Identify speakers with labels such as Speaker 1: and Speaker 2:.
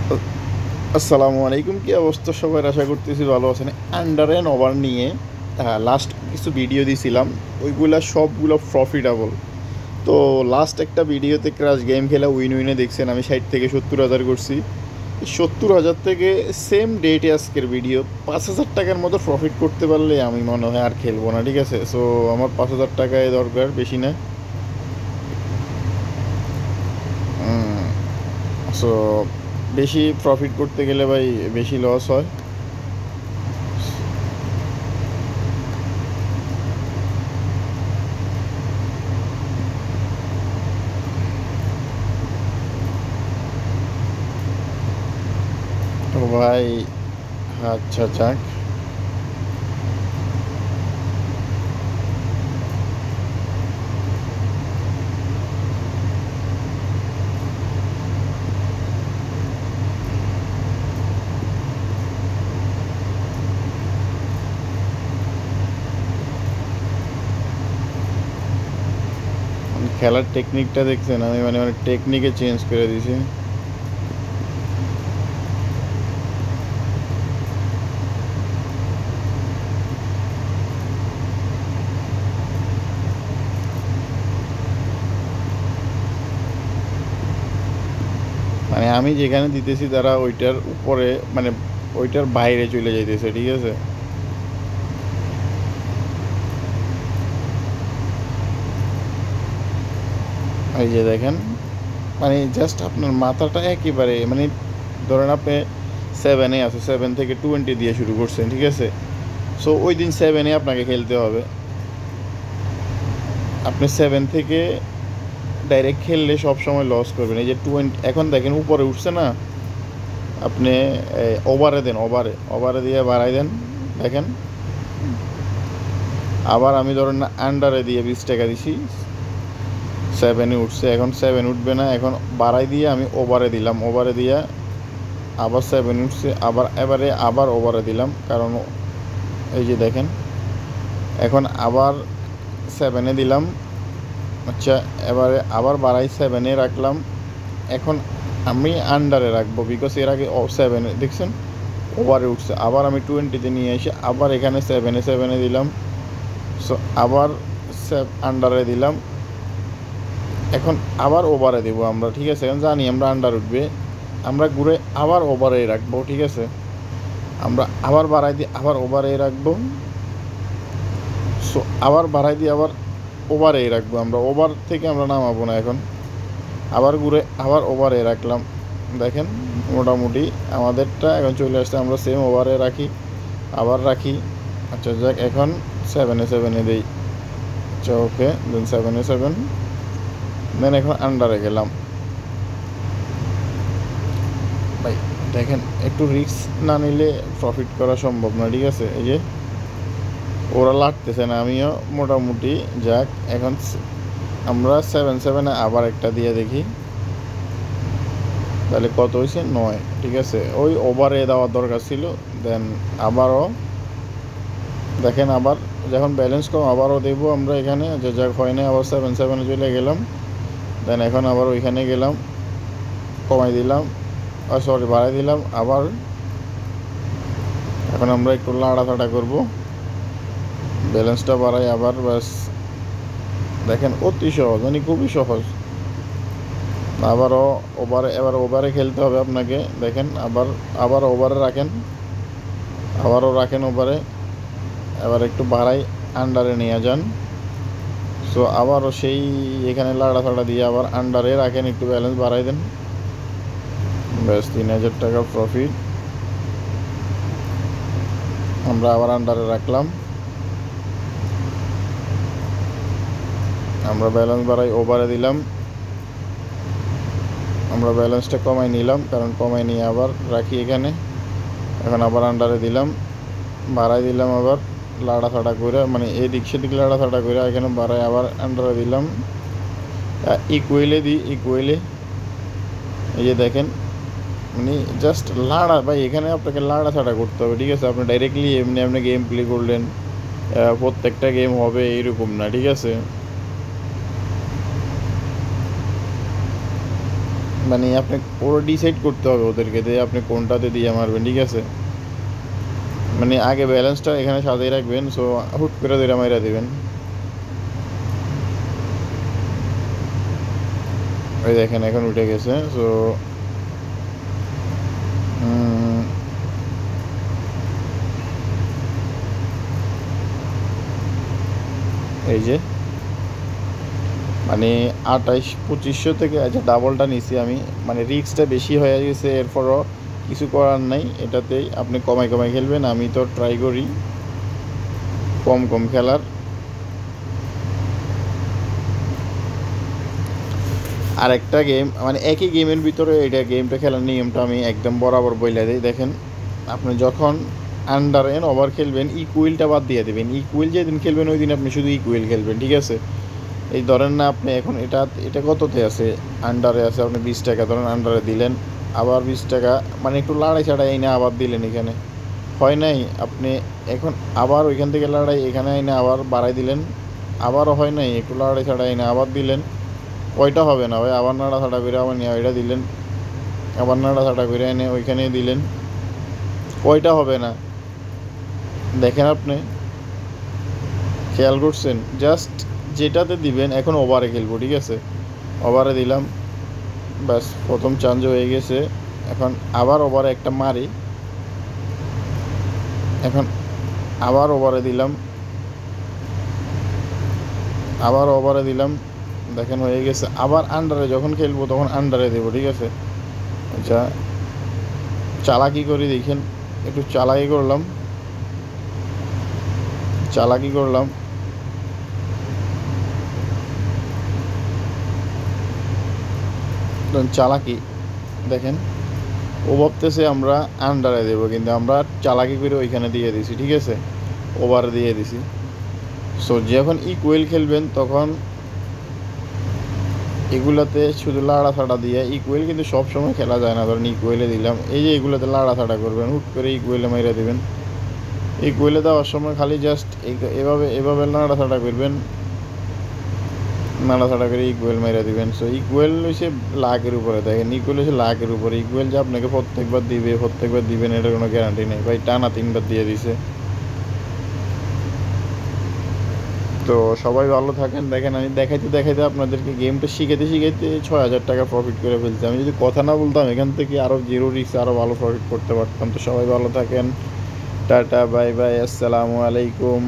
Speaker 1: আসসালামু আলাইকুম, কি অবস্থা সবার? আশা করতেছি ভালো আছেন। আন্ডার অ্যান্ড ওভার নিয়ে লাস্ট কিছু ভিডিও দিয়েছিলাম, ওইগুলা সবগুলো প্রফিটেবল। তো লাস্ট একটা ভিডিওতে ক্রাশ গেম খেলা উইনে দেখছেন আমি 60 থেকে 70 হাজার করছি। 70 হাজার থেকে সেম ডেটে আজকের ভিডিও 5,000 টাকার মতো প্রফিট করতে পারলে আমি মনে হয় আর খেলবো না, ঠিক আছে? সো আমার 5,000 টাকায় দরকার, বেশি না। সো বেশি প্রফিট করতে গেলে ভাই বেশি লস হয়। তো ভাই, আচ্ছা যাক। খেলার টেকনিকটা দেখছেন? আমি মানে মানে টেকনিকে চেঞ্জ করে দিয়েছি। মানে আমি যেখানে দিতেছি তারা ওইটার উপরে, মানে ওইটার বাইরে চলে যাইতেছে, ঠিক আছে? এই যে দেখেন, মানে জাস্ট আপনার মাথাটা একেবারে, মানে ধরেন আপনি 7-এ আছে, 7 থেকে 20 দিয়ে শুরু করছেন, ঠিক আছে? সো ওই দিন 7-এ আপনাকে খেলতে হবে। আপনি 7 থেকে ডাইরেক্ট খেললে সব সময় লস করবেন। এই যে 20 এখন দেখেন উপরে উঠছে না, আপনি ওভারে দেন, ওভারে ওভারে দিয়ে বাড়াই দেন। দেখেন, আবার আমি ধরেন না আন্ডারে দিয়ে 20 টাকা দিছি, 7-এ উঠছে, এখন 7 উঠবে না, এখন বাড়াই দিয়ে আমি ওভারে দিলাম, ওভারে দিয়ে আবার 7 উঠছে, আবার এবারে আবার ওভারে দিলাম, কারণ এই যে দেখেন এখন আবার 7-এ দিলাম। আচ্ছা, এবারে আবার বাড়াই 7-এ রাখলাম। এখন আমি আন্ডারে রাখবো, বিকজ এর আগে 7-এ দেখছেন ওভারে উঠছে, আবার আমি 20-তে নিয়ে এসে আবার এখানে 7-এ দিলাম। সো আবার আন্ডারে দিলাম, এখন আবার ওভারে দেবো আমরা, ঠিক আছে? এখন জানি আমরা আন্ডার উঠবে, আমরা ঘুরে আবার ওভারে রাখবো, ঠিক আছে? আমরা আবার বাড়াই দিয়ে আবার ওভারে রাখবো। সো আবার বাড়াই দিয়ে আবার ওভারে রাখবো, আমরা ওভার থেকে আমরা নামাবো না। এখন আবার ঘুরে আবার ওভারে রাখলাম। দেখেন মোটামুটি আমাদেরটা এখন চলে আসছে, আমরা সেম ওভারে রাখি, আবার রাখি। আচ্ছা যাক, এখন 7-এ দিই। আচ্ছা ওকে, দেন 7-এ দেন এখন আন্ডারে গেলাম। ভাই দেখেন, একটু রিস্ক না নিলে প্রফিট করা সম্ভব না, ঠিক আছে? এই যে ওরা লাগতেছে না, আমিও মোটামুটি যাক। এখন আমরা 7-7-এ আবার একটা দিয়ে দেখি, তাহলে কত হয়েছে? 9, ঠিক আছে? ওই ওভারে দেওয়ার দরকার ছিল। দেন আবারও দেখেন, আবার যখন ব্যালেন্স কম আবারও দেবো আমরা এখানে, যে যাক হয় না, আবার 7-7-এ চলে গেলাম। দেন এখন আবার ওইখানে গেলাম, কমাই দিলাম, সরি বাড়াই দিলাম আবার। এখন আমরা একটু লাড়াচাড়া করবো, ব্যালেন্সটা বাড়াই আবার, ব্যাস। দেখেন অতি সহজ, মানে খুবই সহজ। আবারও ওভারে, এবার ওভারে খেলতে হবে আপনাকে। দেখেন আবার, আবার ওভারে রাখেন, আবারও রাখেন ওভারে, এবার একটু বাড়াই, আন্ডারে নিয়ে যান। সো আবারও সেই এখানে লাড়াচাড়া দিয়ে আবার আন্ডারে রাখেন, একটু ব্যালেন্স বাড়াই দেন, ব্যাস 3,000 টাকা প্রফিট। আমরা আবার আন্ডারে রাখলাম, আমরা ব্যালেন্স বাড়াই, ওভারে দিলাম, আমরা ব্যালেন্সটা কমাই নিলাম, কারণ কমাই নিয়ে আবার রাখি এখানে। এখন আবার আন্ডারে দিলাম, বাড়াই দিলাম, আবার লাড়াছাড়া করে, মানে এদিক সেদিক লাড়াছাড়া করে এখানে বাড়াই, আবার আন্ডারে দিলাম। ইকুয়েলে দিই, ইকুয়েলে। এই যে দেখেন, মানে জাস্ট লাড়া, ভাই এখানে আপনাকে লাড়াছাড়া করতে হবে, ঠিক আছে? আপনি ডাইরেক্টলি এমনি আপনি গেম প্লে করলেন, প্রত্যেকটা গেম হবে এইরকম না, ঠিক আছে? মানে আপনি পুরো ডিসাইড করতে হবে ওদেরকে যে আপনি কোনটাতে দিয়ে মারবেন, ঠিক আছে? মানে আগে ব্যালেন্সটা এখানে সাজিয়ে রাখবেন, সো হুট করে ধরে মাইরা দিবেন। ওই দেখেন এখন উঠে গেছে। সো এই যে মানে 28-2500 থেকে আচ্ছা ডাবলটা নিছি আমি, মানে রিস্কটা বেশি হয়ে গেছে, এরপরও কিছু করার নাই, এটাতেই আপনি কমাই কমাই খেলবেন। আমি তো ট্রাই করি কম কম খেলার। আর একটা গেম মানে একই গেমের ভিতরে এটা গেমটা খেলার নিয়মটা আমি একদম বরাবর বইলা দিই। দেখেন আপনি যখন আন্ডার এন ওভার খেলবেন ইকুইলটা বাদ দিয়ে দেবেন। ইকুইল যেদিন খেলবেন ওই দিন আপনি শুধু ইকুইল খেলবেন, ঠিক আছে? এই ধরেন না আপনি এখন এটা এটা কততে আছে, আন্ডারে আছে, আপনি 20 টাকা ধরেন আন্ডারে দিলেন, আবার 20 টাকা মানে একটু লড়াই ছাড়াই এনে আবার দিলেন, এখানে হয় নাই, আপনি এখন আবার ওইখান থেকে লড়াই এখানে এনে আবার বাড়াই দিলেন, আবারও হয় নাই, একটু লড়াই ছাড়াই এনে আবার দিলেন, কয়টা হবে না ভাই? আবার নাড়াচাড়া করে আবার নিয়ে ওইটা দিলেন, আবার নাড়াচাড়া করে এনে ওইখানে দিলেন, কয়টা হবে না? দেখেন আপনি খেয়াল করছেন? জাস্ট যেটাতে দিবেন এখন ওভারে খেলবো, ঠিক আছে? ওভারে দিলাম, ব্যাস প্রথম চান্স হয়ে গেছে। এখন আবার ওভারে একটা মারি, এখন আবার ওভারে দিলাম, আবার ওভারে দিলাম, দেখেন হয়ে গেছে। আবার আন্ডারে যখন খেলবো তখন আন্ডারে দেবো, ঠিক আছে? আচ্ছা চালাকি করি, দেখেন একটু চালাকি করলাম, চালাকি করলাম, চালাকি দেখেন ও ভাবতেছে আমরা আন্ডারে দেবো, কিন্তু আমরা চালাকি করে ওইখানে দিয়ে দিছি, ঠিক আছে? ওভার দিয়ে দিছি। সো যখন ইকুয়েল খেলবেন তখন এগুলাতে শুধু লাড়াছাড়া দিয়ে, ইকুয়েল কিন্তু সব সময় খেলা যায় না। ধরেন ইকুয়েলে দিলাম, এই যে এগুলোতে লাড়াছাড়া করবেন, হুট করে ইকুয়েলে মাইরা দেবেন। ইকুয়েলে দেওয়ার সময় খালি জাস্ট এভাবে এভাবে নাড়াছাড়া করবেন, নাড়াছাড়া করে ইকুয়েল মাইরা দিবেন। সো ইকুয়েল হচ্ছে লাখের উপরে, দেখেন ইকুয়েল হচ্ছে লাখের উপরে। ইকুয়েল যে আপনাকে প্রত্যেকবার দিবেন এটার কোনো গ্যারান্টি নেই ভাই। টানা 3বার দিয়ে দিছে। তো সবাই ভালো থাকেন। দেখেন আমি দেখাইতে দেখাইতে আপনাদেরকে গেমটা শিখাইতে শিখাইতে 6,000 টাকা প্রফিট করে ফেলছি। আমি যদি কথা না বলতাম এখান থেকে আরও জিরো রিস্ক আরও ভালো প্রফিট করতে পারতাম। তো সবাই ভালো থাকেন, টাটা বাই বাই, আসসালামু আলাইকুম।